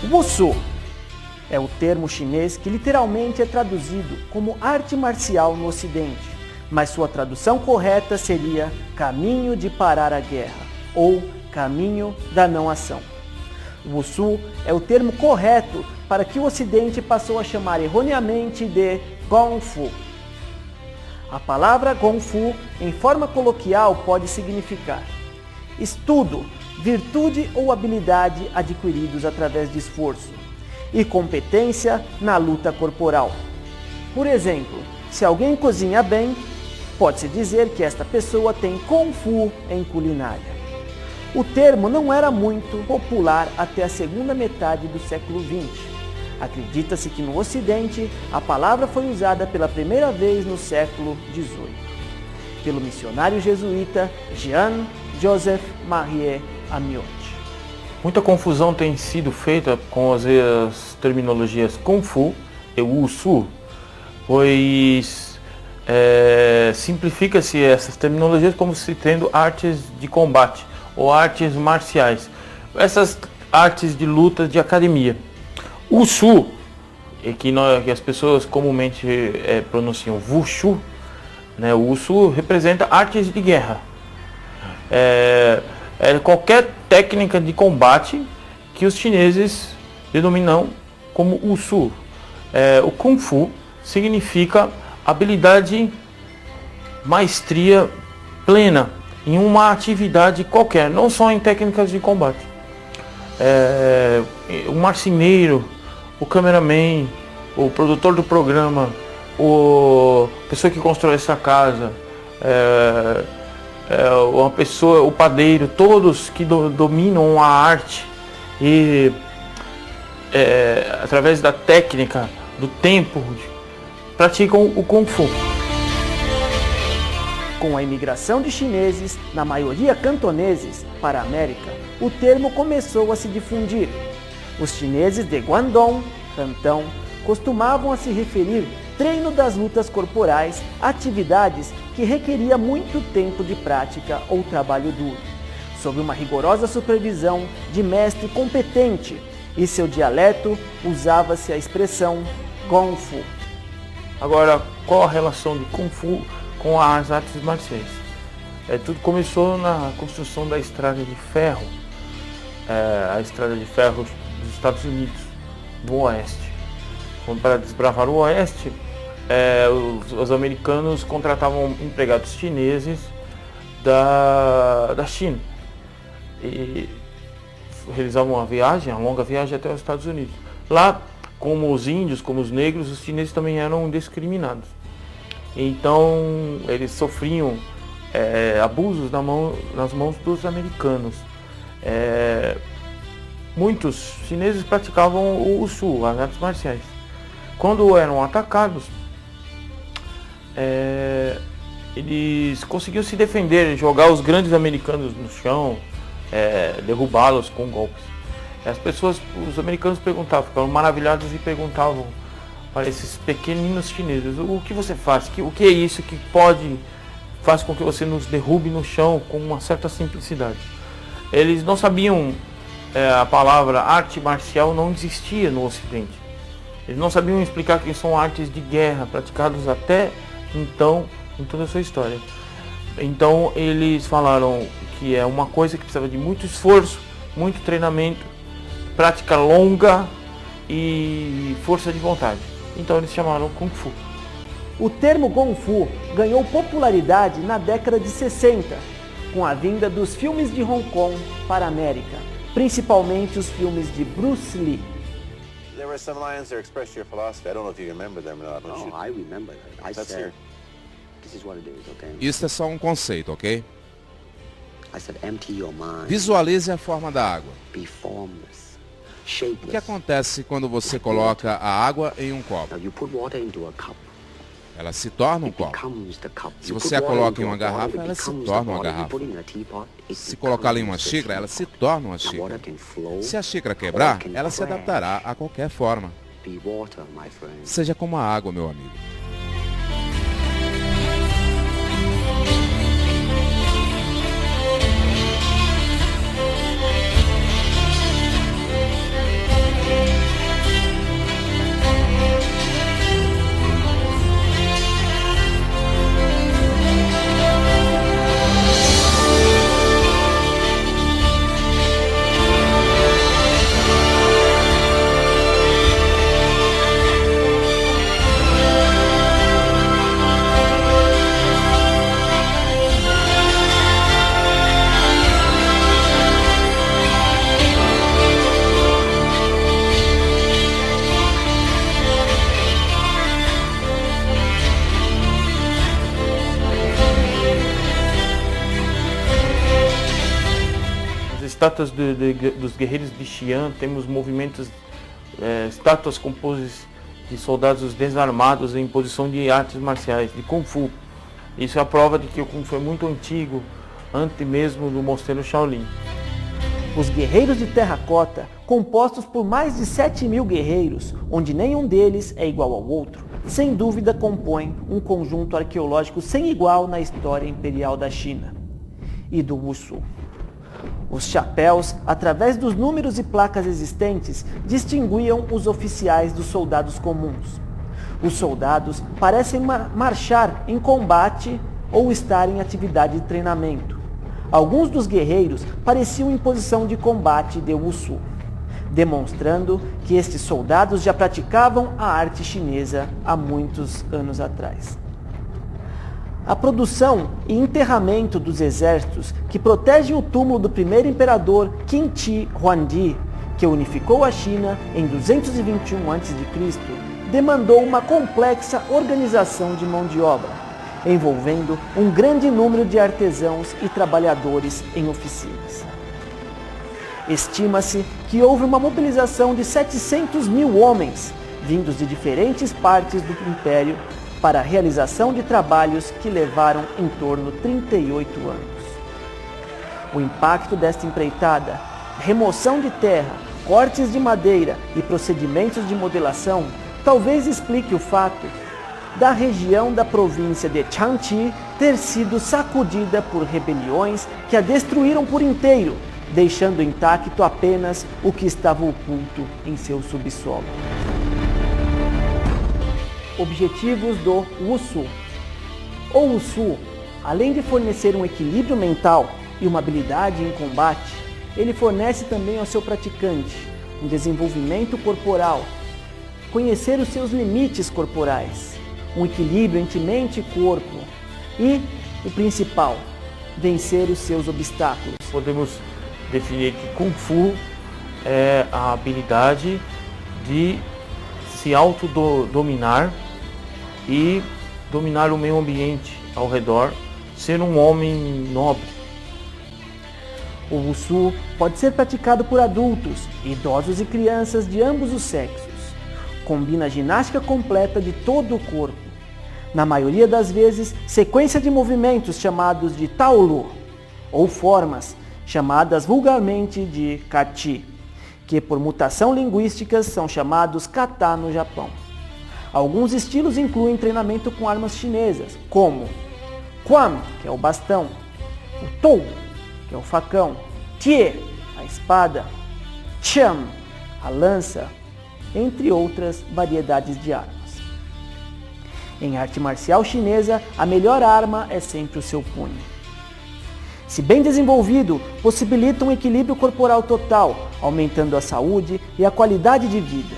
Wushu é o termo chinês que literalmente é traduzido como arte marcial no Ocidente, mas sua tradução correta seria caminho de parar a guerra ou caminho da não ação. Wushu é o termo correto para que o Ocidente passou a chamar erroneamente de Gong Fu. A palavra Gong Fu, em forma coloquial, pode significar estudo, virtude ou habilidade adquiridos através de esforço e competência na luta corporal. Por exemplo, se alguém cozinha bem, pode-se dizer que esta pessoa tem Kung Fu em culinária. O termo não era muito popular até a segunda metade do século XX. Acredita-se que no Ocidente a palavra foi usada pela primeira vez no século XVIII, pelo missionário jesuíta Jean-Joseph Marie Amiot. Muita confusão tem sido feita com as terminologias Kung Fu e Wushu, pois simplifica-se essas terminologias como se tendo artes de combate ou artes marciais, essas artes de luta de academia. Wushu, que as pessoas comumente pronunciam Wushu, né? O Wushu representa artes de guerra. Qualquer técnica de combate que os chineses denominam como Wushu. O Kung Fu significa habilidade, maestria plena em uma atividade qualquer, não só em técnicas de combate. O marceneiro, o cameraman, o produtor do programa, a pessoa que constrói essa casa, uma pessoa, o padeiro, todos que dominam a arte e através da técnica, do tempo, praticam o Kung Fu. Com a imigração de chineses, na maioria cantoneses, para a América, o termo começou a se difundir. Os chineses de Guangdong, Cantão, costumavam a se referir treino das lutas corporais, atividades que requeria muito tempo de prática ou trabalho duro, sob uma rigorosa supervisão de mestre competente, e seu dialeto usava-se a expressão Gong Fu. Agora, qual a relação de Kung Fu com as artes marciais? Tudo começou na construção da estrada de ferro, a estrada de ferro dos Estados Unidos, do Oeste. Para desbravar o Oeste, os americanos contratavam empregados chineses da China e realizavam uma longa viagem até os Estados Unidos. Lá, como os índios, como os negros, os chineses também eram discriminados. Então, eles sofriam abusos nas mãos dos americanos. Muitos chineses praticavam o Wushu, as artes marciais. Quando eram atacados, eles conseguiam se defender, jogar os grandes americanos no chão, derrubá-los com golpes. Os americanos ficavam maravilhados e perguntavam para esses pequeninos chineses: o que você faz? O que é isso que faz com que você nos derrube no chão com uma certa simplicidade? Eles não sabiam, a palavra arte marcial não existia no Ocidente. Eles não sabiam explicar que são artes de guerra praticadas até então em toda a sua história. Então eles falaram que é uma coisa que precisava de muito esforço, muito treinamento, prática longa e força de vontade. Então eles chamaram Kung Fu. O termo Kung Fu ganhou popularidade na década de 60, com a vinda dos filmes de Hong Kong para a América, principalmente os filmes de Bruce Lee. There were some lines that expressed your philosophy. I don't know if you remember them or not. Oh, I remember that. I said, this is what it is, okay? Isso é só um conceito, ok? I said, empty your mind. Visualize a forma da água. Be formless, O que shapeless. acontece quando você coloca a água em um copo? Now you put water into a cup. Ela se torna um It copo. becomes the cup. Se You você put a water coloca em into uma a bottle, garrafa, it ela se becomes torna the uma bottle. You garrafa. put it in a teapot, it Se colocá-la em uma becomes the xícara, ela se teapot. torna uma The xícara. water can flow, Se a xícara or quebrar, it can ela se crash. adaptará a qualquer forma. Be water, my friend. Seja como a água, meu amigo. estátuas dos guerreiros de Xi'an, temos movimentos, estátuas com poses de soldados desarmados em posição de artes marciais, de Kung Fu. Isso é a prova de que o Kung Fu é muito antigo, antes mesmo do mosteiro Shaolin. Os guerreiros de terracota, compostos por mais de 7.000 guerreiros, onde nenhum deles é igual ao outro, sem dúvida compõem um conjunto arqueológico sem igual na história imperial da China e do Wushu. Os chapéus, através dos números e placas existentes, distinguiam os oficiais dos soldados comuns. Os soldados parecem marchar em combate ou estar em atividade de treinamento. Alguns dos guerreiros pareciam em posição de combate de Wushu, demonstrando que estes soldados já praticavam a arte chinesa há muitos anos atrás. A produção e enterramento dos exércitos que protegem o túmulo do primeiro imperador Qin Shi Huangdi, que unificou a China em 221 a.C., demandou uma complexa organização de mão de obra, envolvendo um grande número de artesãos e trabalhadores em oficinas. Estima-se que houve uma mobilização de 700.000 homens, vindos de diferentes partes do império, para a realização de trabalhos que levaram em torno de 38 anos. O impacto desta empreitada, remoção de terra, cortes de madeira e procedimentos de modelação, talvez explique o fato da região da província de Jiangxi ter sido sacudida por rebeliões que a destruíram por inteiro, deixando intacto apenas o que estava oculto em seu subsolo. Objetivos do Wushu. O Wushu, além de fornecer um equilíbrio mental e uma habilidade em combate, ele fornece também ao seu praticante um desenvolvimento corporal, conhecer os seus limites corporais, um equilíbrio entre mente e corpo e, o principal, vencer os seus obstáculos. Podemos definir que Kung Fu é a habilidade de se autodominar e dominar o meio ambiente ao redor, ser um homem nobre. O Wushu pode ser praticado por adultos, idosos e crianças de ambos os sexos. Combina a ginástica completa de todo o corpo. Na maioria das vezes, sequência de movimentos chamados de Taolu, ou formas, chamadas vulgarmente de Kachi, que por mutação linguística são chamados Kata no Japão. Alguns estilos incluem treinamento com armas chinesas, como Quan, que é o bastão, o Tou, que é o facão, Tie, a espada, Qian, a lança, entre outras variedades de armas. Em arte marcial chinesa, a melhor arma é sempre o seu punho. Se bem desenvolvido, possibilita um equilíbrio corporal total, aumentando a saúde e a qualidade de vida.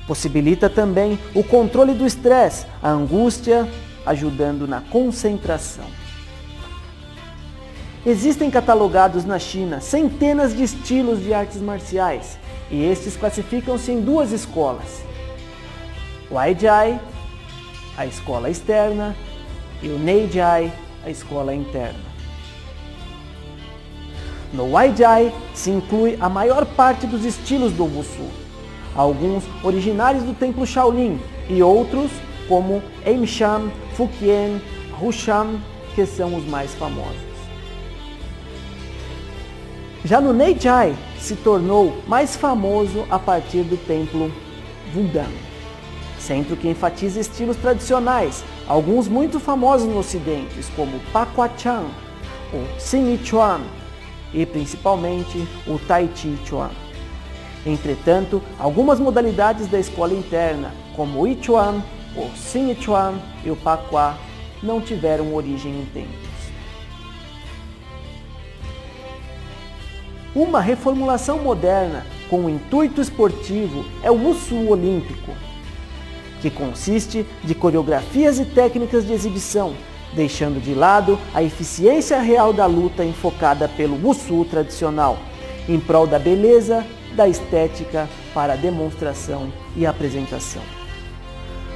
Possibilita também o controle do estresse, a angústia, ajudando na concentração. Existem catalogados na China centenas de estilos de artes marciais, e estes classificam-se em duas escolas: o Weijia, a escola externa, e o Neijia, a escola interna. No Weijia se inclui a maior parte dos estilos do Wushu, alguns originários do templo Shaolin e outros como Emshan, Fuqian, Hushan, que são os mais famosos. Já no Neijia se tornou mais famoso a partir do templo Wudang, centro que enfatiza estilos tradicionais, alguns muito famosos no ocidente, como Paquachan, o Xingyichuan e principalmente o Tai Chi Chuan. Entretanto, algumas modalidades da escola interna, como o Yichuan, o Xingyichuan e o Pakua, não tiveram origem em templos. Uma reformulação moderna com o intuito esportivo é o Wushu olímpico, que consiste de coreografias e técnicas de exibição, deixando de lado a eficiência real da luta enfocada pelo Wushu tradicional, em prol da beleza, da estética para a demonstração e apresentação.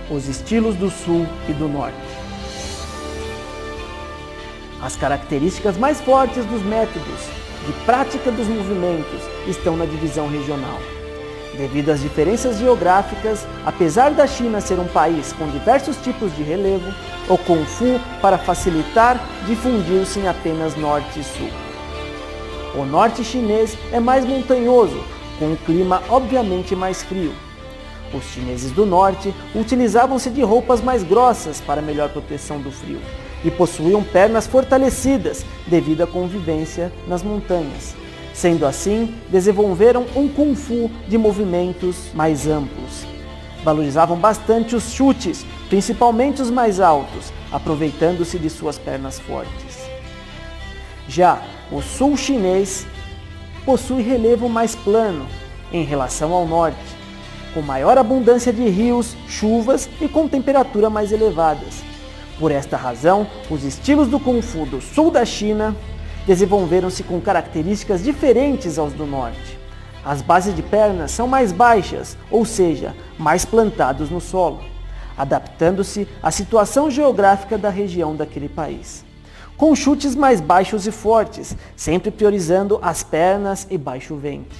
Os estilos do Sul e do Norte. As características mais fortes dos métodos de prática dos movimentos estão na divisão regional. Devido às diferenças geográficas, apesar da China ser um país com diversos tipos de relevo, o Kung Fu, para facilitar, difundiu-se em apenas norte e sul. O norte chinês é mais montanhoso, com um clima obviamente mais frio. Os chineses do norte utilizavam-se de roupas mais grossas para melhor proteção do frio e possuíam pernas fortalecidas devido à convivência nas montanhas. Sendo assim, desenvolveram um Kung Fu de movimentos mais amplos. Valorizavam bastante os chutes, principalmente os mais altos, aproveitando-se de suas pernas fortes. Já o sul chinês possui relevo mais plano em relação ao norte, com maior abundância de rios, chuvas e com temperatura mais elevadas. Por esta razão, os estilos do Kung Fu do sul da China desenvolveram-se com características diferentes aos do norte. As bases de pernas são mais baixas, ou seja, mais plantados no solo, adaptando-se à situação geográfica da região daquele país. Com chutes mais baixos e fortes, sempre priorizando as pernas e baixo ventre.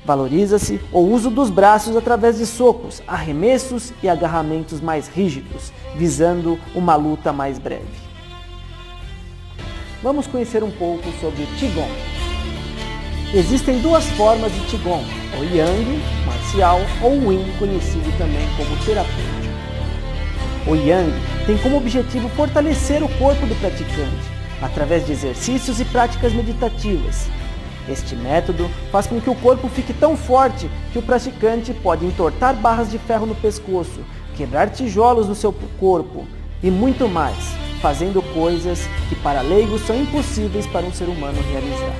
Valoriza-se o uso dos braços através de socos, arremessos e agarramentos mais rígidos, visando uma luta mais breve. Vamos conhecer um pouco sobre o Qigong. Existem duas formas de Qigong, o Yang, marcial, ou o Yin, conhecido também como terapêutico. O Yang tem como objetivo fortalecer o corpo do praticante, através de exercícios e práticas meditativas. Este método faz com que o corpo fique tão forte que o praticante pode entortar barras de ferro no pescoço, quebrar tijolos no seu corpo e muito mais, fazendo coisas que para leigos são impossíveis para um ser humano realizar.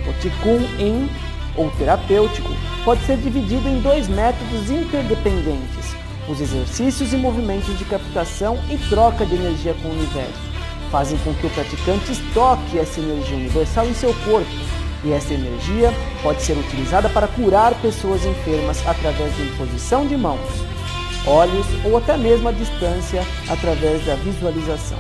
O Qigong Yin, ou terapêutico, pode ser dividido em dois métodos interdependentes: os exercícios e movimentos de captação e troca de energia com o universo. Fazem com que o praticante estoque essa energia universal em seu corpo, e essa energia pode ser utilizada para curar pessoas enfermas através da imposição de mãos, olhos ou até mesmo à distância através da visualização.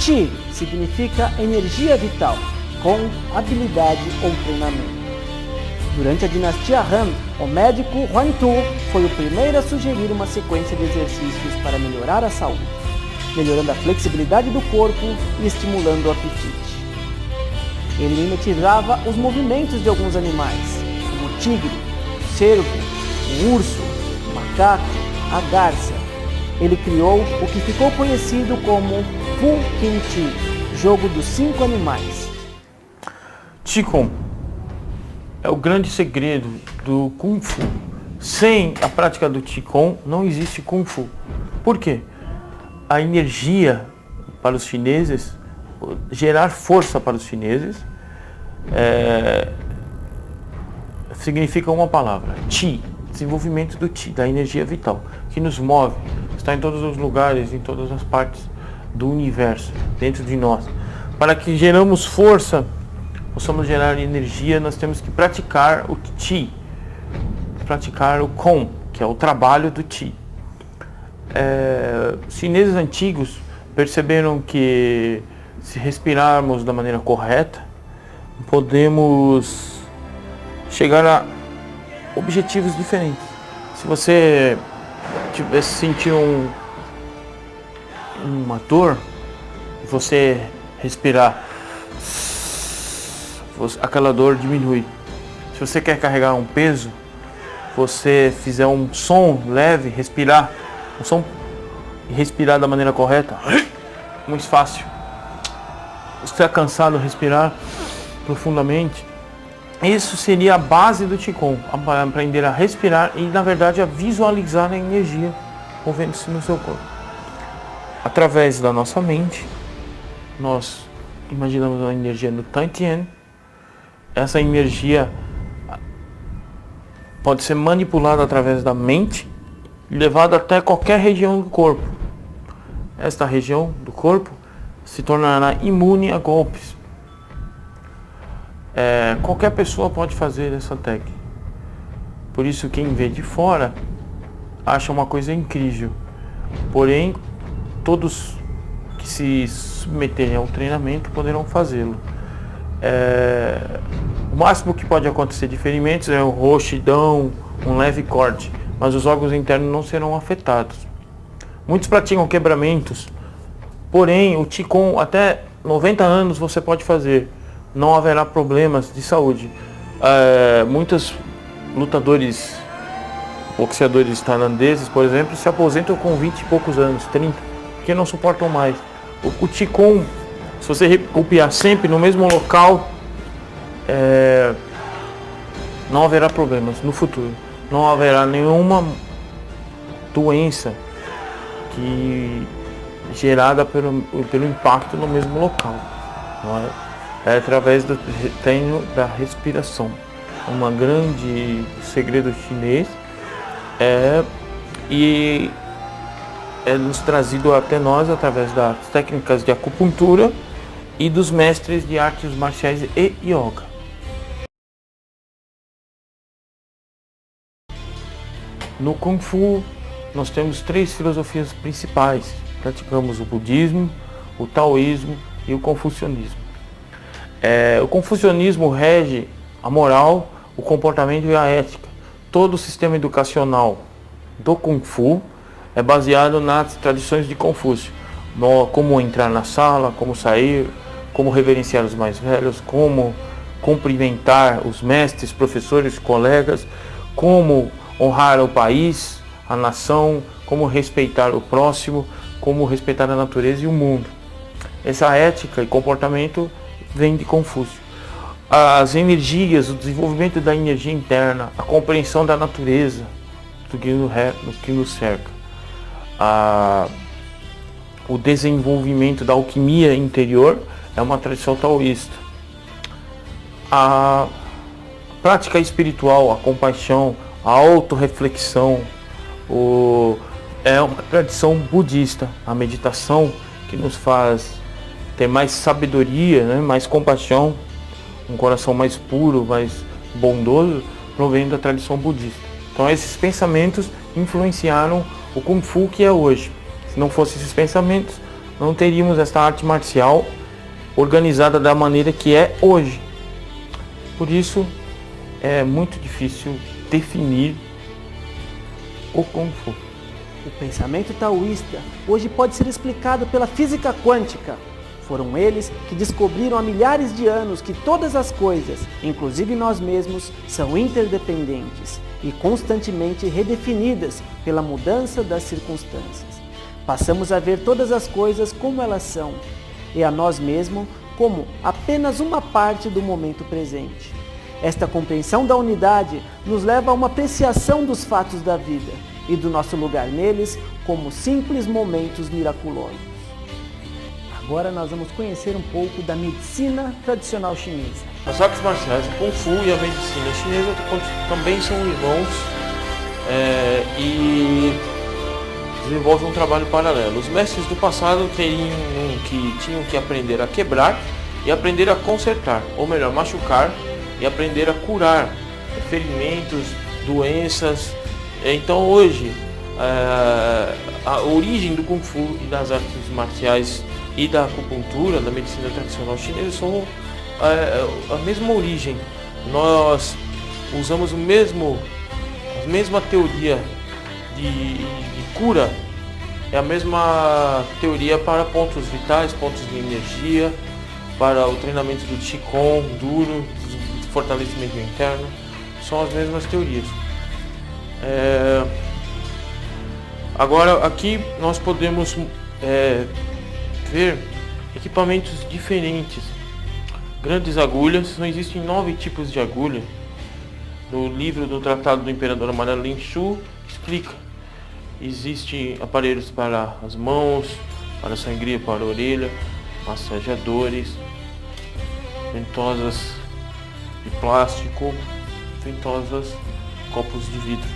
Qi significa energia vital, com habilidade ou treinamento. Durante a dinastia Han, o médico Huan Tu foi o primeiro a sugerir uma sequência de exercícios para melhorar a saúde, melhorando a flexibilidade do corpo e estimulando o apetite. Ele mimetizava os movimentos de alguns animais, como o tigre, o cervo, o urso, o macaco, a garça. Ele criou o que ficou conhecido como Fu Qin Chi, jogo dos 5 animais. Qigong é o grande segredo do Kung Fu. Sem a prática do Qigong não existe Kung Fu. Por quê? A energia para os chineses, gerar força para os chineses, significa uma palavra: Qi, desenvolvimento do Qi, da energia vital, que nos move, está em todos os lugares, em todas as partes do universo, dentro de nós. Para que geramos força, possamos gerar energia, nós temos que praticar o Qi, praticar o Kong, que é o trabalho do Qi. Os chineses antigos perceberam que se respirarmos da maneira correta, podemos chegar a objetivos diferentes. Se você sentir uma dor, você respirar, aquela dor diminui. Se você quer carregar um peso, você fizer um som leve, respirar, um som e respirar da maneira correta, muito fácil. Se você é cansado, respirar profundamente. Isso seria a base do Qigong, aprender a respirar e, na verdade, a visualizar a energia movendo-se no seu corpo. Através da nossa mente, nós imaginamos a energia no Tantien. Essa energia pode ser manipulada através da mente e levada até qualquer região do corpo. Esta região do corpo se tornará imune a golpes. Qualquer pessoa pode fazer essa técnica. Por isso, quem vê de fora acha uma coisa incrível. Porém, todos que se submeterem ao treinamento poderão fazê-lo. O máximo que pode acontecer de ferimentos é um roxidão, um leve corte, mas os órgãos internos não serão afetados. Muitos praticam quebramentos, porém o Qigong até 90 anos você pode fazer, não haverá problemas de saúde. Muitos lutadores, boxeadores tailandeses, por exemplo, se aposentam com 20 e poucos anos, 30, porque não suportam mais. O Qigong, se você copiar sempre no mesmo local, não haverá problemas no futuro. Não haverá nenhuma doença gerada pelo impacto no mesmo local. Não é através do treino da respiração. Um grande segredo chinês e é nos trazido até nós através das técnicas de acupuntura e dos mestres de artes marciais e yoga. No Kung Fu, nós temos 3 filosofias principais. Praticamos o budismo, o taoísmo e o confucionismo. O confucionismo rege a moral, o comportamento e a ética. Todo o sistema educacional do Kung Fu é baseado nas tradições de Confúcio. Como entrar na sala, como sair, como reverenciar os mais velhos, como cumprimentar os mestres, professores, colegas, como honrar o país, a nação, como respeitar o próximo, como respeitar a natureza e o mundo. Essa ética e comportamento vem de Confúcio. As energias, o desenvolvimento da energia interna, a compreensão da natureza, do que nos cerca, o desenvolvimento da alquimia interior é uma tradição taoísta. A prática espiritual, a compaixão, a autorreflexão, é uma tradição budista. A meditação que nos faz ter mais sabedoria, né, mais compaixão, um coração mais puro, mais bondoso, provém da tradição budista. Então esses pensamentos influenciaram o Kung Fu que é hoje. Se não fossem esses pensamentos, não teríamos esta arte marcial organizada da maneira que é hoje. Por isso, é muito difícil definir o Kung Fu. O pensamento taoísta hoje pode ser explicado pela física quântica. Foram eles que descobriram há milhares de anos que todas as coisas, inclusive nós mesmos, são interdependentes e constantemente redefinidas pela mudança das circunstâncias. Passamos a ver todas as coisas como elas são e a nós mesmos como apenas uma parte do momento presente. Esta compreensão da unidade nos leva a uma apreciação dos fatos da vida e do nosso lugar neles como simples momentos miraculosos. Agora nós vamos conhecer um pouco da medicina tradicional chinesa. As artes marciais, o Kung Fu e a medicina chinesa também são irmãos e desenvolvem um trabalho paralelo. Os mestres do passado tinham que aprender a quebrar e aprender a consertar, ou melhor, machucar e aprender a curar ferimentos, doenças. Então hoje, a origem do Kung Fu e das artes marciais e da acupuntura, da medicina tradicional chinesa, são a mesma origem. Nós usamos a mesma teoria de cura, é a mesma teoria para pontos vitais, pontos de energia, para o treinamento do Qigong duro, do fortalecimento interno, são as mesmas teorias. Agora aqui nós podemos ver equipamentos diferentes. Grandes agulhas, não existem 9 tipos de agulha. No livro do Tratado do Imperador Amarelo Lin Shu explica. Existem aparelhos para as mãos, para a sangria, para a orelha, massageadores, ventosas de plástico, ventosas, copos de vidro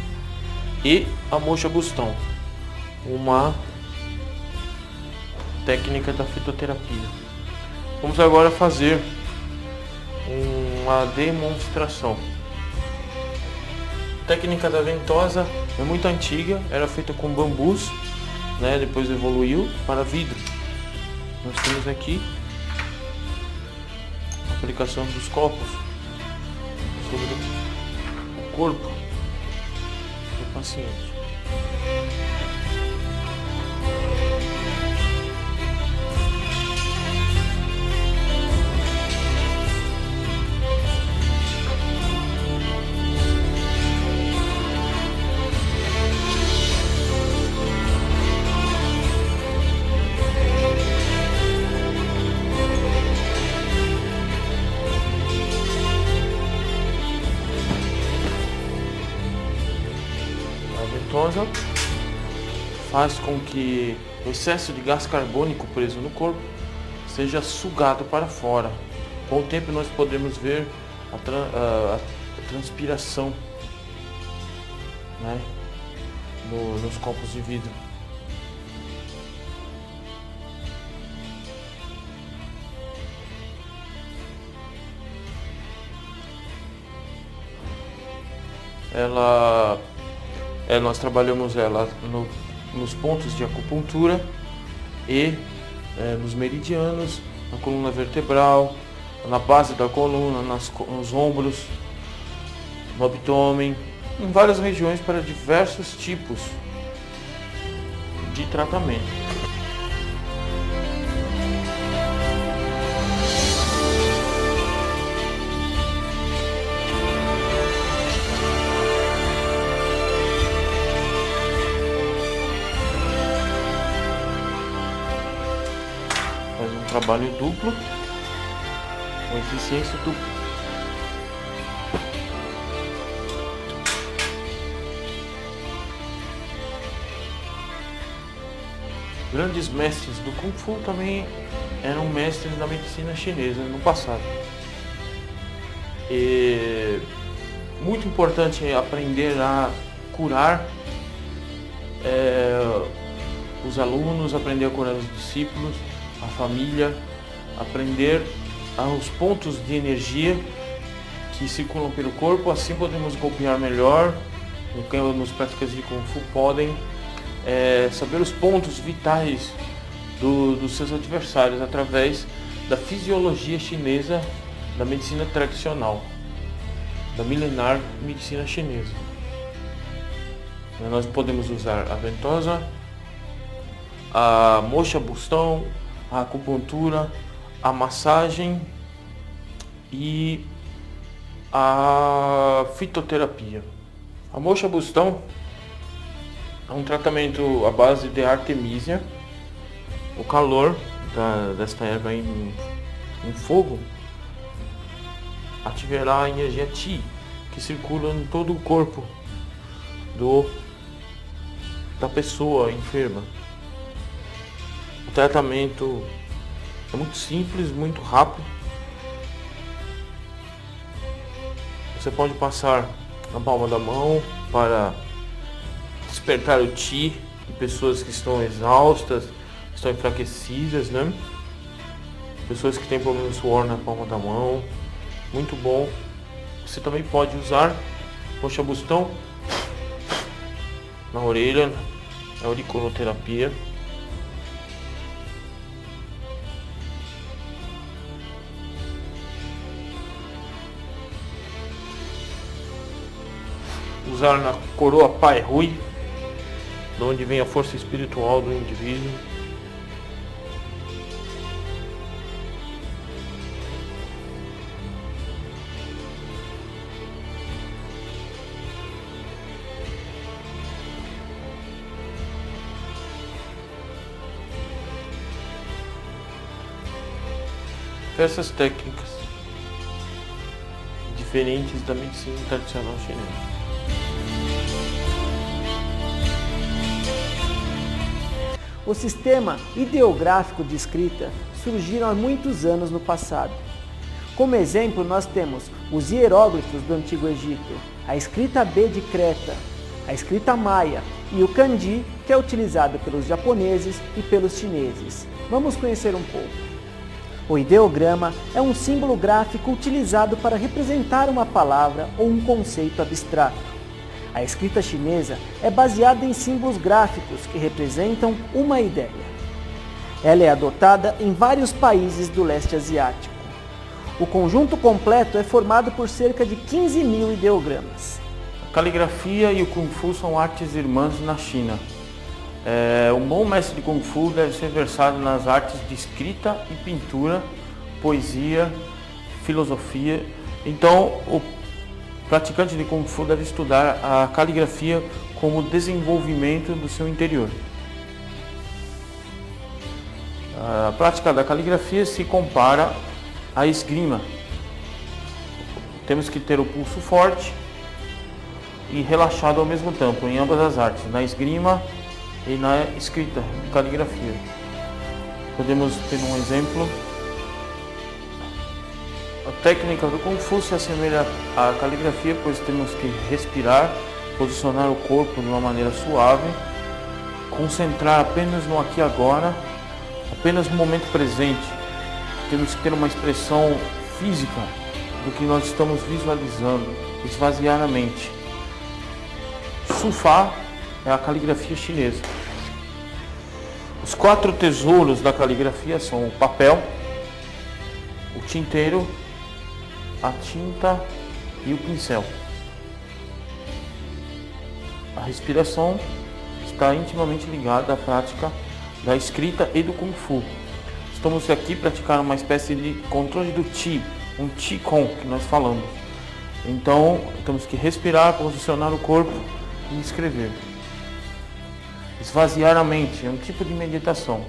e a mocha Bustão, uma técnica da fitoterapia. Vamos agora fazer uma demonstração. A técnica da ventosa é muito antiga, era feita com bambus, depois evoluiu para vidro. nós temos aqui a aplicação dos copos sobre o corpo do paciente. Faz com que o excesso de gás carbônico preso no corpo seja sugado para fora. Com o tempo nós podemos ver a transpiração, né, nos copos de vidro. Nós trabalhamos ela nos pontos de acupuntura e nos meridianos, na coluna vertebral, na base da coluna, nos ombros, no abdômen, em várias regiões para diversos tipos de tratamento. Trabalho duplo, com eficiência dupla. Grandes mestres do Kung Fu também eram mestres da medicina chinesa no passado. E muito importante é aprender a curar os alunos, aprender a curar os discípulos, a família, aprender os pontos de energia que circulam pelo corpo, assim podemos golpear melhor. Nos práticas de Kung Fu podem saber os pontos vitais dos seus adversários através da fisiologia chinesa, da medicina tradicional, da milenar medicina chinesa. Nós podemos usar a ventosa, a moxa bustão, a acupuntura, a massagem e a fitoterapia. A moxa bustão é um tratamento à base de artemisia. O calor desta erva em fogo ativará a energia Qi, que circula em todo o corpo da pessoa enferma. O tratamento é muito simples, muito rápido. Você pode passar na palma da mão para despertar o Qi de pessoas que estão exaustas, estão enfraquecidas, né? Pessoas que têm problema de suor na palma da mão. Muito bom. Você também pode usar moxa bustão na orelha, a auriculoterapia. Usar na coroa Pai Rui, de onde vem a força espiritual do indivíduo. Diversas técnicas diferentes da medicina tradicional chinesa. O sistema ideográfico de escrita surgiram há muitos anos no passado. Como exemplo, nós temos os hieróglifos do Antigo Egito, a escrita B de Creta, a escrita maia e o kanji, que é utilizado pelos japoneses e pelos chineses. Vamos conhecer um pouco. O ideograma é um símbolo gráfico utilizado para representar uma palavra ou um conceito abstrato. A escrita chinesa é baseada em símbolos gráficos que representam uma ideia. Ela é adotada em vários países do leste asiático. O conjunto completo é formado por cerca de 15.000 ideogramas. A caligrafia e o Kung Fu são artes irmãs na China. Um bom mestre de Kung Fu deve ser versado nas artes de escrita e pintura, poesia, filosofia. Então, o praticante de Kung Fu deve estudar a caligrafia como desenvolvimento do seu interior. A prática da caligrafia se compara à esgrima. Temos que ter o pulso forte e relaxado ao mesmo tempo em ambas as artes, na esgrima e na escrita, caligrafia. Podemos ter um exemplo. A técnica do Kung Fu se assemelha à caligrafia, pois temos que respirar, posicionar o corpo de uma maneira suave, concentrar apenas no aqui e agora, apenas no momento presente. Temos que ter uma expressão física do que nós estamos visualizando, esvaziar a mente. Sufá é a caligrafia chinesa. Os 4 tesouros da caligrafia são o papel, o tinteiro, a tinta e o pincel. A respiração está intimamente ligada à prática da escrita e do Kung Fu. Estamos aqui praticando uma espécie de controle do Qi, um Qigong que nós falamos. Então, temos que respirar, posicionar o corpo e escrever. Esvaziar a mente é um tipo de meditação.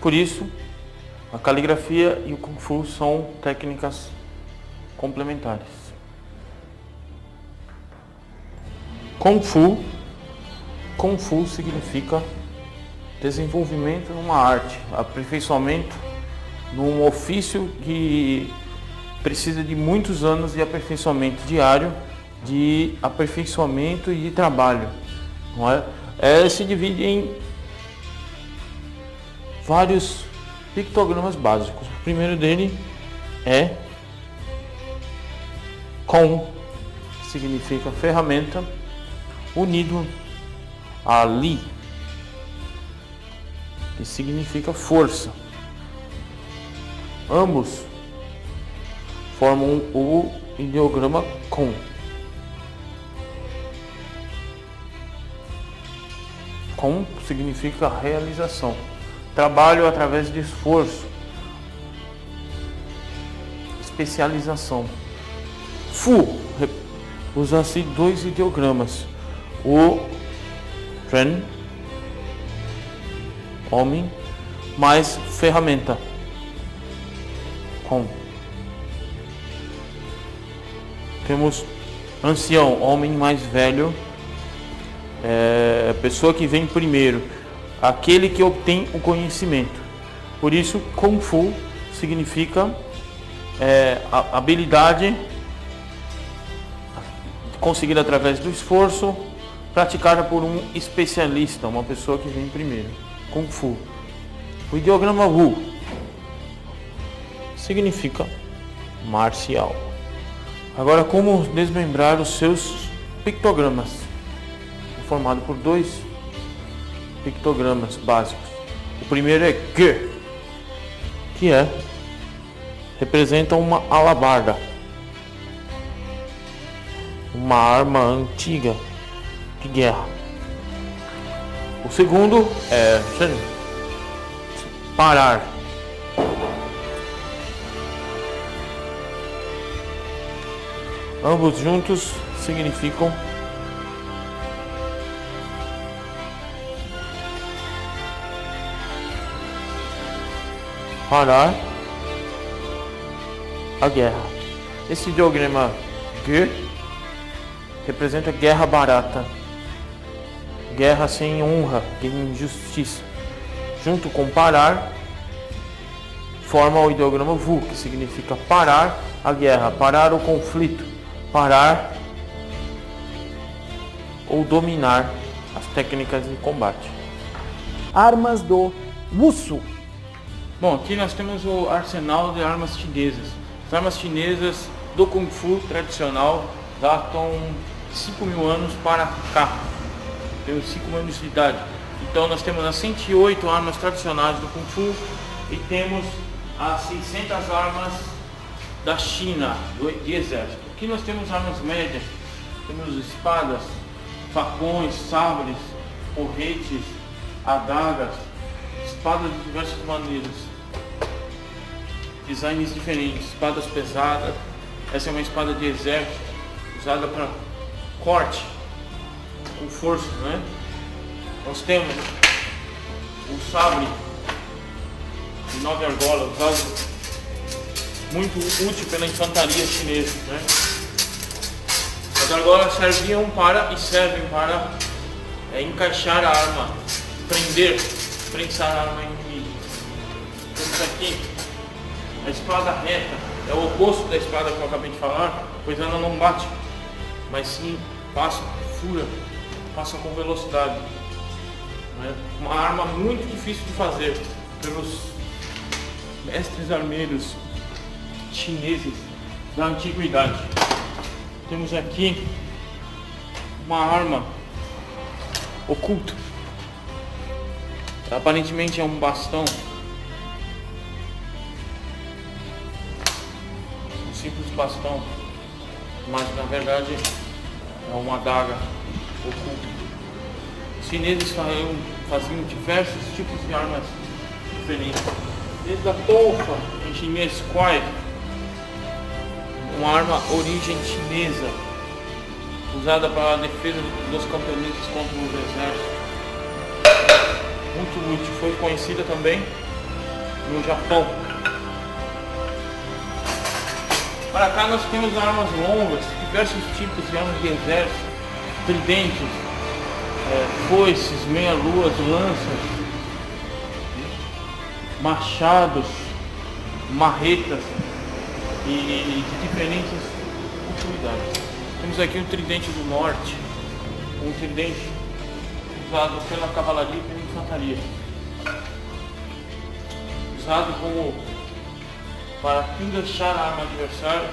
Por isso, a caligrafia e o Kung Fu são técnicas complementares. Kung Fu significa desenvolvimento numa arte, aperfeiçoamento num ofício que precisa de muitos anos de aperfeiçoamento diário, de aperfeiçoamento e de trabalho. Não é? Se divide em vários pictogramas básicos. O primeiro dele é Kong, que significa ferramenta, unido a Li, que significa força. Ambos formam o ideograma Kong. Kong significa realização, trabalho através de esforço, especialização. Fu usa-se 2 ideogramas: o Ren, homem, mais ferramenta, Kong. Temos ancião, homem mais velho, pessoa que vem primeiro, aquele que obtém o conhecimento. Por isso, Kung Fu significa a habilidade conseguida através do esforço, praticada por um especialista, uma pessoa que vem primeiro. Kung Fu. O ideograma Wu significa marcial. Agora, como desmembrar os seus pictogramas? Formado por 2 pictogramas básicos. O primeiro é Ge, que representa uma alabarda, uma arma antiga de guerra. O segundo é Shen, parar. Ambos juntos significam parar a guerra. Esse ideograma Ge representa guerra barata, guerra sem honra, injustiça. Junto com parar, forma o ideograma Wu, que significa parar a guerra, parar o conflito, parar ou dominar as técnicas de combate. Armas do Wushu. Bom, aqui nós temos o arsenal de armas chinesas. As armas chinesas do Kung Fu tradicional datam 5.000 anos para cá. Temos 5.000 anos de idade. Então nós temos as 108 armas tradicionais do Kung Fu e temos as 600 armas da China, de exército. Aqui nós temos armas médias, temos espadas, facões, sabres, porretes, adagas, espadas de diversas maneiras, designs diferentes, espadas pesadas. Essa é uma espada de exército, usada para corte, com força, né? Nós temos o sabre de 9 argolas, usado muito útil pela infantaria chinesa, né? As argolas serviam para e servem para encaixar a arma, prensar a arma inimiga. Temos aqui a espada reta, é o oposto da espada que eu acabei de falar, pois ela não bate, mas sim fura, passa com velocidade. Né? Uma arma muito difícil de fazer pelos mestres armeiros chineses da antiguidade. Temos aqui uma arma oculta. Aparentemente é um bastão, um simples bastão, mas na verdade é uma adaga oculta. Os chineses faziam diversos tipos de armas diferentes, desde a tonfa, em chinês Kuai, uma arma origem chinesa, usada para a defesa dos camponeses contra os exércitos. Muito útil, foi conhecida também no Japão. Para cá nós temos armas longas, diversos tipos de armas de exército, tridentes, foices, meia-luas, lanças, machados, marretas e de diferentes utilidades. Temos aqui o tridente do norte, um tridente usado pela cavalaria e pela infantaria, usado para enganchar a arma adversária,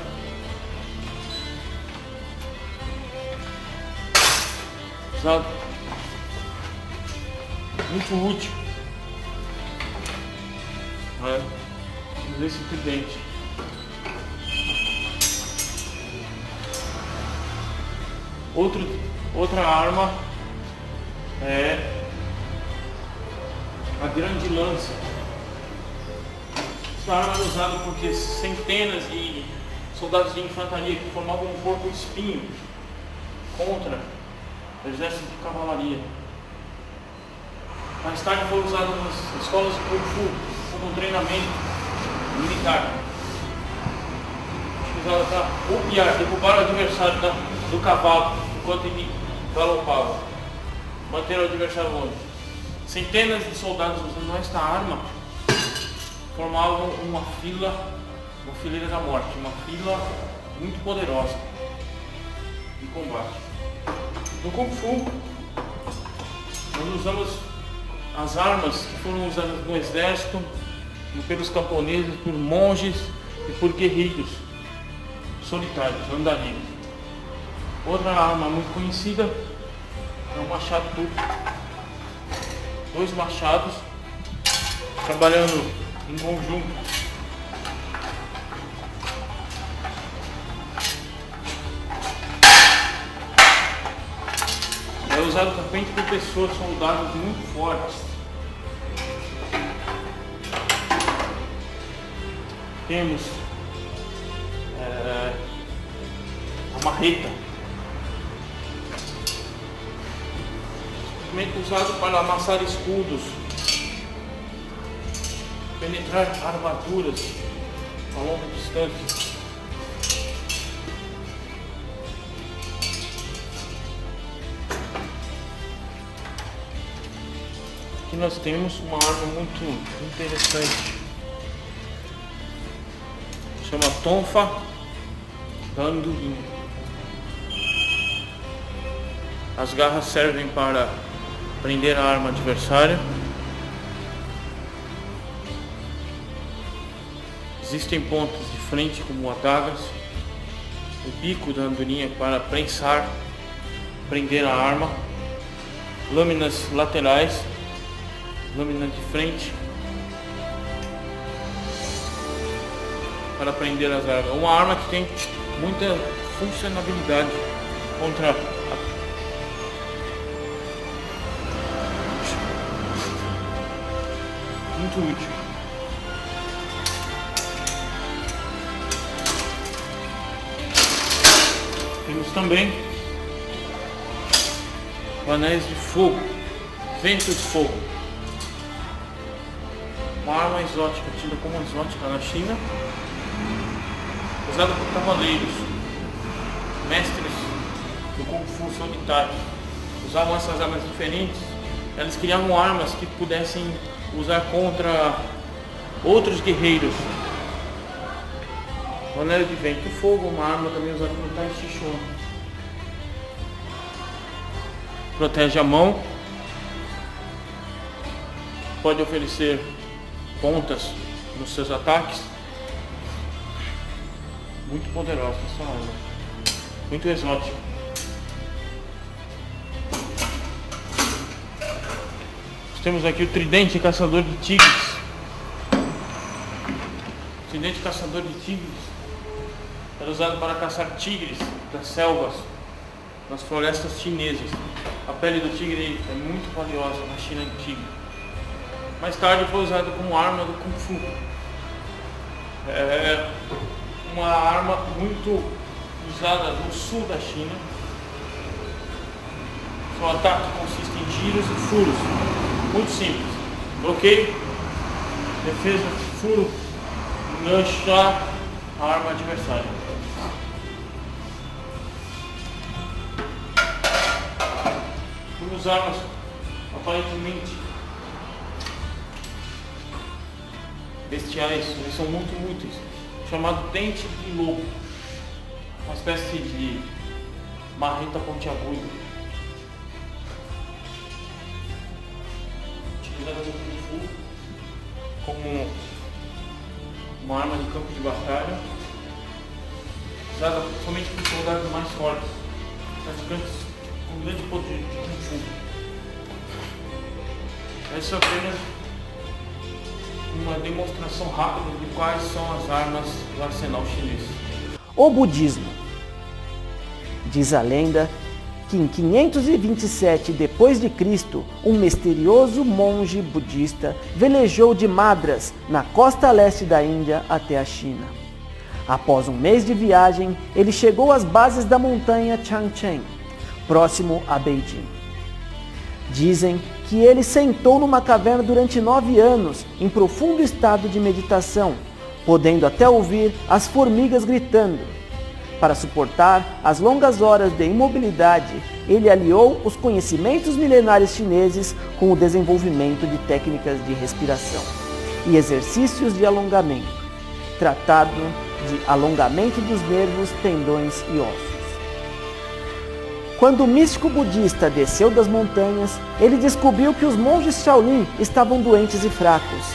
usado, muito útil, esse tridente. Outra arma é a grande lança. Essa arma era usada porque centenas de soldados de infantaria que formavam um corpo espinho contra o exército de cavalaria. Mais tarde foi usada nas escolas de Kung Fu como um treinamento militar. Usada para golpear, derrubar o adversário do cavalo enquanto ele galopava, manter o adversário longe. Centenas de soldados usando esta arma formavam uma fileira da morte, uma fila muito poderosa de combate. No Kung Fu, nós usamos as armas que foram usadas no exército, pelos camponeses, por monges e por guerreiros solitários, andarilhos. Outra arma muito conhecida é o machado turco. 2 machados trabalhando em conjunto. É usado também por pessoas, soldados muito fortes. Temos a marreta, usado para amassar escudos, penetrar armaduras a longa distância. Aqui nós temos uma arma muito interessante, chama tonfa da andorinha. As garras servem para prender a arma adversária. Existem pontas de frente como adagas, o bico da andorinha para prensar, prender a arma, lâminas laterais, lâmina de frente para prender as armas. Uma arma que tem muita funcionalidade contra muito útil. Temos também anéis de fogo, vento de fogo. Uma arma exótica, tida como exótica na China, usada por cavaleiros, mestres do Kung Fu solitário. Usavam essas armas diferentes. Elas criavam armas que pudessem usar contra outros guerreiros. O anel de vento e fogo, uma arma também usada no Tai Chi Chuan. Protege a mão. Pode oferecer pontas nos seus ataques. Muito poderosa essa arma. Muito exótica. Temos aqui o tridente caçador de tigres. O tridente caçador de tigres era usado para caçar tigres das selvas, nas florestas chinesas. A pele do tigre é muito valiosa na China antiga. Mais tarde foi usado como arma do Kung Fu. É uma arma muito usada no sul da China. Seu ataque consiste em giros e furos. Muito simples. Bloqueio, defesa, furo, lançar a arma adversária. Duas armas aparentemente bestiais, eles são muito úteis. Chamado dente de lobo, uma espécie de marreta pontiaguda. Utilizada no Kung Fu como uma arma de campo de batalha, usada somente por soldados mais fortes, praticantes com grande poder de Kung Fu. Essa é apenas uma demonstração rápida de quais são as armas do arsenal chinês. O budismo. Diz a lenda que em 527 d.C., um misterioso monge budista velejou de Madras, na costa leste da Índia, até a China. Após um mês de viagem, ele chegou às bases da montanha Changcheng, próximo a Beijing. Dizem que ele sentou numa caverna durante 9 anos, em profundo estado de meditação, podendo até ouvir as formigas gritando. Para suportar as longas horas de imobilidade, ele aliou os conhecimentos milenares chineses com o desenvolvimento de técnicas de respiração e exercícios de alongamento, tratado de alongamento dos nervos, tendões e ossos. Quando o místico budista desceu das montanhas, ele descobriu que os monges Shaolin estavam doentes e fracos.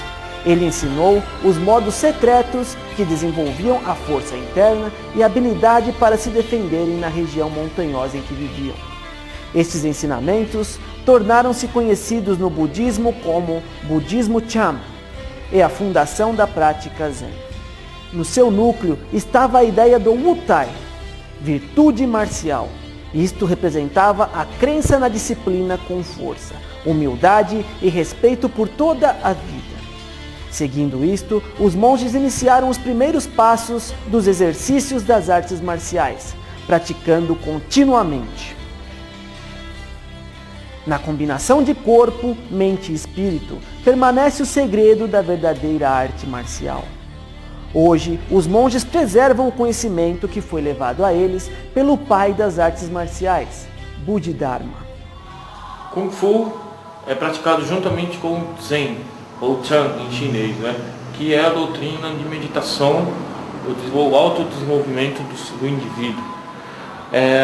Ele ensinou os modos secretos que desenvolviam a força interna e a habilidade para se defenderem na região montanhosa em que viviam. Estes ensinamentos tornaram-se conhecidos no budismo como Budismo Chan e a fundação da prática Zen. No seu núcleo estava a ideia do Wutai, virtude marcial. Isto representava a crença na disciplina com força, humildade e respeito por toda a vida. Seguindo isto, os monges iniciaram os primeiros passos dos exercícios das artes marciais, praticando continuamente. Na combinação de corpo, mente e espírito, permanece o segredo da verdadeira arte marcial. Hoje, os monges preservam o conhecimento que foi levado a eles pelo pai das artes marciais, Bodhidharma. Kung Fu é praticado juntamente com Zen, ou Chan em chinês, que é a doutrina de meditação, o autodesenvolvimento do indivíduo.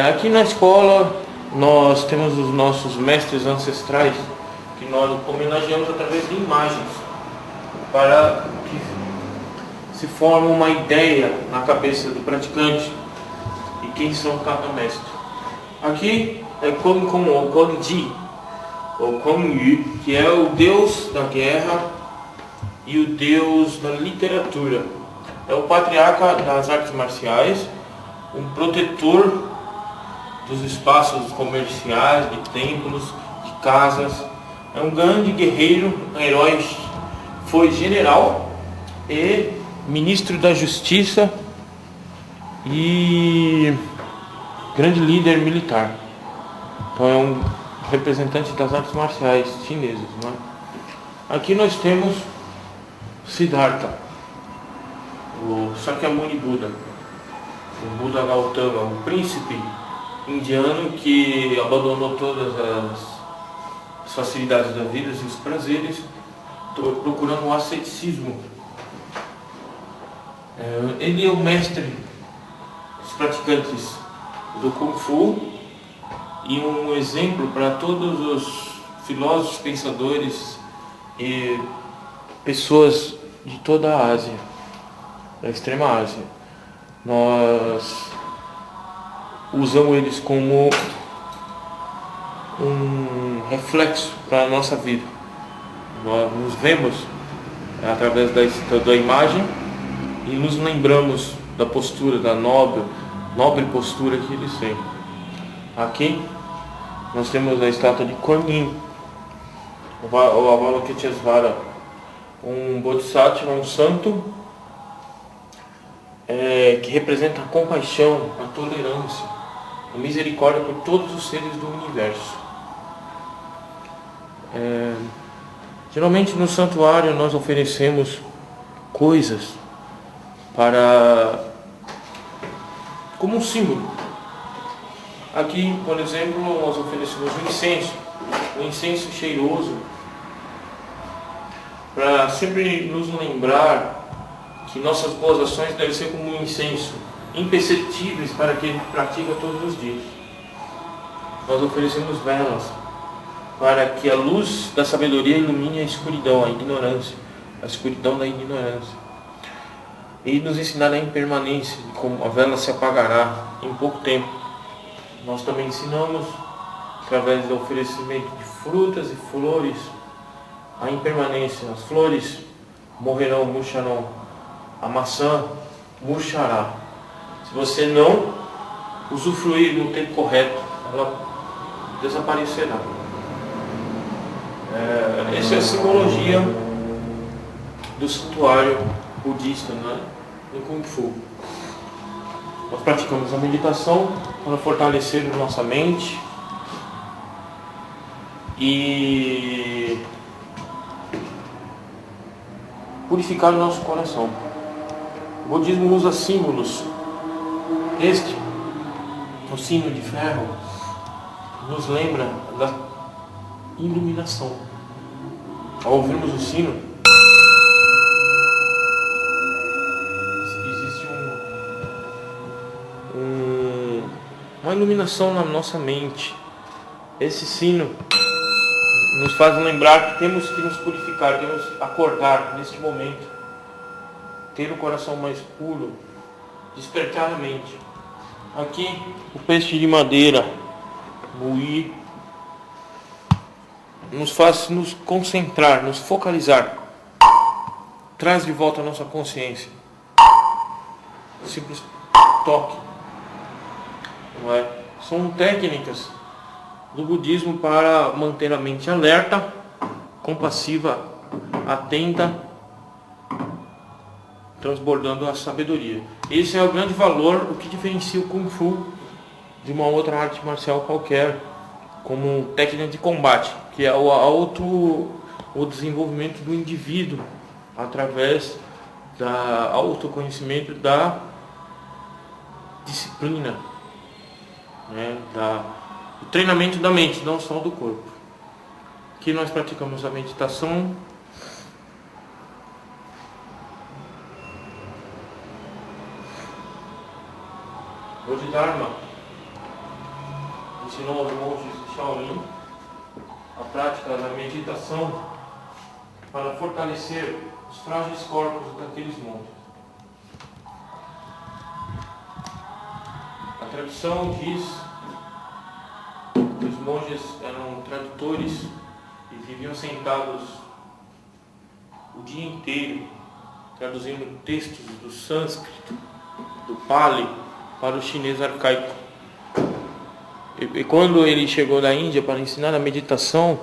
Aqui na escola nós temos os nossos mestres ancestrais, que nós homenageamos através de imagens, para que se forma uma ideia na cabeça do praticante e quem são cada mestre. Aqui é Kong Kong ou Kong Ji, ou Kong Yu, que é o deus da guerra e o deus da literatura. É o patriarca das artes marciais, um protetor dos espaços comerciais, de templos, de casas. É um grande guerreiro, um herói, foi general e ministro da justiça e grande líder militar. Então é um representante das artes marciais chinesas, né? Aqui nós temos Siddhartha, o Sakyamuni Buda, o Buda Gautama, um príncipe indiano que abandonou todas as facilidades da vida e os prazeres, procurando o asceticismo. Ele é o mestre dos praticantes do Kung Fu e um exemplo para todos os filósofos, pensadores e pessoas de toda a Ásia, da extrema Ásia. Nós usamos eles como um reflexo para a nossa vida. Nós nos vemos através da imagem e nos lembramos da postura, da nobre postura que eles têm. Aqui nós temos a estátua de Kuan Yin, o Avalokitesvara, um Bodhisattva, um santo que representa a compaixão, a tolerância, a misericórdia por todos os seres do universo. Geralmente no santuário nós oferecemos coisas como um símbolo. Aqui, por exemplo, nós oferecemos um incenso cheiroso, para sempre nos lembrar que nossas boas ações devem ser como um incenso, imperceptíveis para quem pratica todos os dias. Nós oferecemos velas para que a luz da sabedoria ilumine a escuridão, a ignorância, a escuridão da ignorância. E nos ensinar a impermanência, de como a vela se apagará em pouco tempo. Nós também ensinamos, através do oferecimento de frutas e flores, a impermanência. As flores morrerão, murcharão. A maçã murchará. Se você não usufruir no tempo correto, ela desaparecerá. Essa é a simbologia do santuário budista, né, no Kung Fu. Nós praticamos a meditação para fortalecer a nossa mente e purificar o nosso coração. O budismo usa símbolos. Este, o sino de ferro, nos lembra da iluminação. Ao ouvirmos o sino, existe uma iluminação na nossa mente. Esse sino nos faz lembrar que temos que nos purificar, temos que acordar neste momento, ter o coração mais puro, despertar a mente. Aqui o peixe de madeira, Mui, nos faz nos concentrar, nos focalizar, traz de volta a nossa consciência. Simples toque, não é? São técnicas do budismo para manter a mente alerta, compassiva, atenta, transbordando a sabedoria. Esse é o grande valor, o que diferencia o Kung Fu de uma outra arte marcial qualquer, como técnica de combate, que é o desenvolvimento do indivíduo através do autoconhecimento, da disciplina, né, do treinamento da mente, não só do corpo. Aqui nós praticamos a meditação. Bodhidharma ensinou aos monges de Shaolin a prática da meditação para fortalecer os frágeis corpos daqueles monges. tradição diz que os monges eram tradutores e viviam sentados o dia inteiro traduzindo textos do sânscrito, do Pali, para o chinês arcaico. E quando ele chegou da Índia para ensinar a meditação,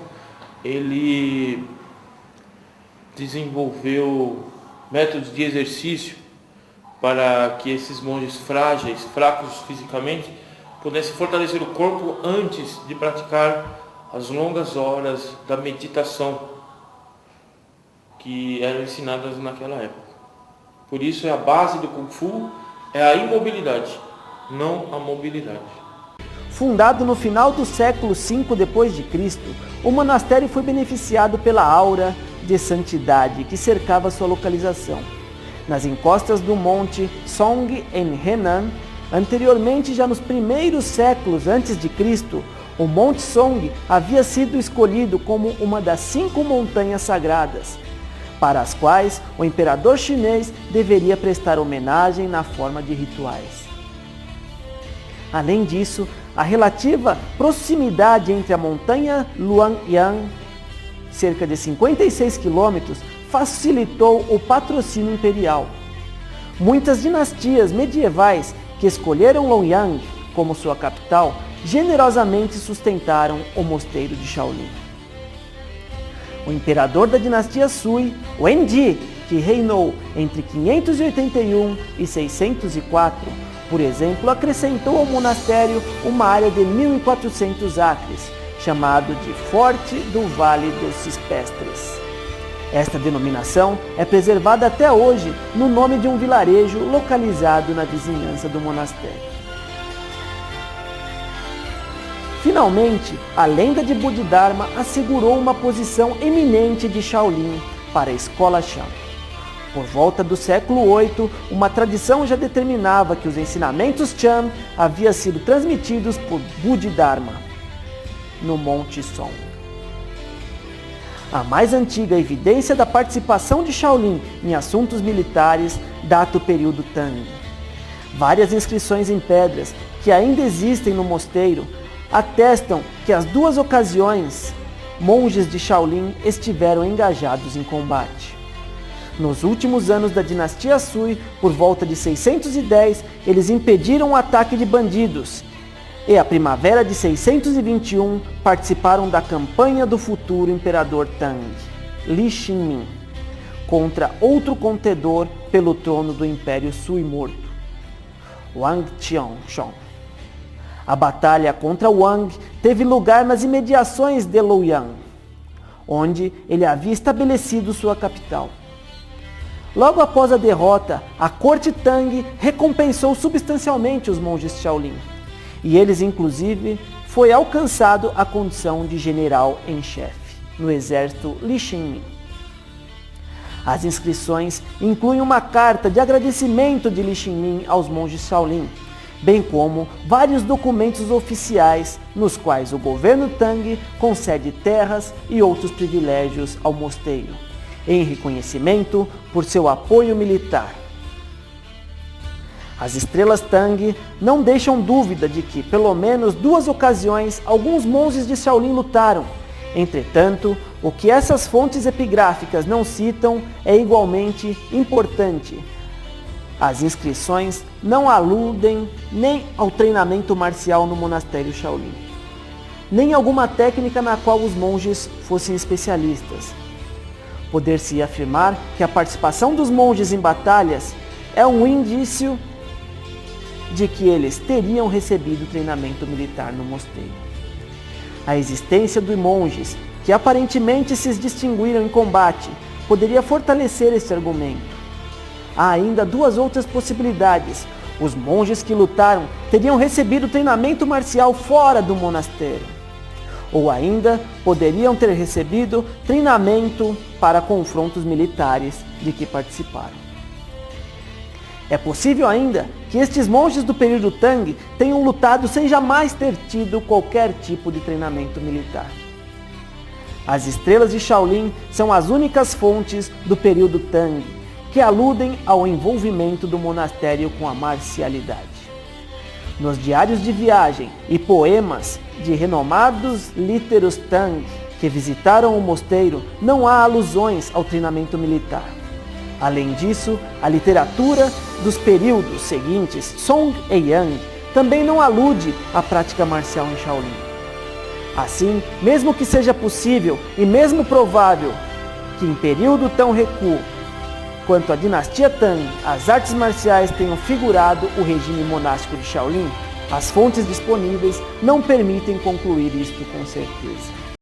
ele desenvolveu métodos de exercício para que esses monges frágeis, fracos fisicamente, pudessem fortalecer o corpo antes de praticar as longas horas da meditação que eram ensinadas naquela época. Por isso a base do Kung Fu é a imobilidade, não a mobilidade. Fundado no final do século V d.C., o monastério foi beneficiado pela aura de santidade que cercava sua localização. Nas encostas do monte Song em Henan, anteriormente já nos primeiros séculos antes de Cristo, o Monte Song havia sido escolhido como uma das 5 montanhas sagradas, para as quais o imperador chinês deveria prestar homenagem na forma de rituais. Além disso, a relativa proximidade entre a montanha Luoyang, cerca de 56 quilômetros, facilitou o patrocínio imperial. Muitas dinastias medievais que escolheram Luoyang como sua capital generosamente sustentaram o mosteiro de Shaolin. O imperador da dinastia Sui, Wenji, que reinou entre 581 e 604, por exemplo, acrescentou ao monastério uma área de 1.400 acres, chamado de Forte do Vale dos Cispestres. Esta denominação é preservada até hoje no nome de um vilarejo localizado na vizinhança do monastério. Finalmente, a lenda de Bodhidharma assegurou uma posição eminente de Shaolin para a escola Shan. Por volta do século VIII, uma tradição já determinava que os ensinamentos Chan haviam sido transmitidos por Bodhidharma no Monte Song. A mais antiga evidência da participação de Shaolin em assuntos militares data o período Tang. Várias inscrições em pedras que ainda existem no mosteiro atestam que as 2 ocasiões monges de Shaolin estiveram engajados em combate. Nos últimos anos da dinastia Sui, por volta de 610, eles impediram o ataque de bandidos e, a primavera de 621, participaram da campanha do futuro imperador Tang, Li Xinmin, contra outro contendor pelo trono do Império Sui morto, Wang Qianshong. A batalha contra Wang teve lugar nas imediações de Luoyang, onde ele havia estabelecido sua capital. Logo após a derrota, a corte Tang recompensou substancialmente os monges Shaolin, e eles inclusive foi alcançado a condição de general em chefe no exército Li Xinmin. As inscrições incluem uma carta de agradecimento de Li Xinmin aos monges Shaolin, bem como vários documentos oficiais nos quais o governo Tang concede terras e outros privilégios ao mosteiro, em reconhecimento por seu apoio militar. As estrelas Tang não deixam dúvida de que, pelo menos 2 ocasiões, alguns monges de Shaolin lutaram. Entretanto, o que essas fontes epigráficas não citam é igualmente importante. As inscrições não aludem nem ao treinamento marcial no monastério Shaolin, nem alguma técnica na qual os monges fossem especialistas. Poder-se afirmar que a participação dos monges em batalhas é um indício de que eles teriam recebido treinamento militar no mosteiro. A existência de monges que aparentemente se distinguiram em combate poderia fortalecer este argumento. Há ainda 2 outras possibilidades. Os monges que lutaram teriam recebido treinamento marcial fora do monastério, ou ainda poderiam ter recebido treinamento para confrontos militares de que participaram. É possível ainda que estes monges do período Tang tenham lutado sem jamais ter tido qualquer tipo de treinamento militar. As estrelas de Shaolin são as únicas fontes do período Tang que aludem ao envolvimento do monastério com a marcialidade. Nos diários de viagem e poemas de renomados líteros Tang que visitaram o mosteiro, não há alusões ao treinamento militar. Além disso, a literatura dos períodos seguintes, Song e Yang, também não alude à prática marcial em Shaolin. Assim, mesmo que seja possível e mesmo provável que em período tão recuo quanto a dinastia Tang, as artes marciais tenham figurado o regime monástico de Shaolin, as fontes disponíveis não permitem concluir isto com certeza.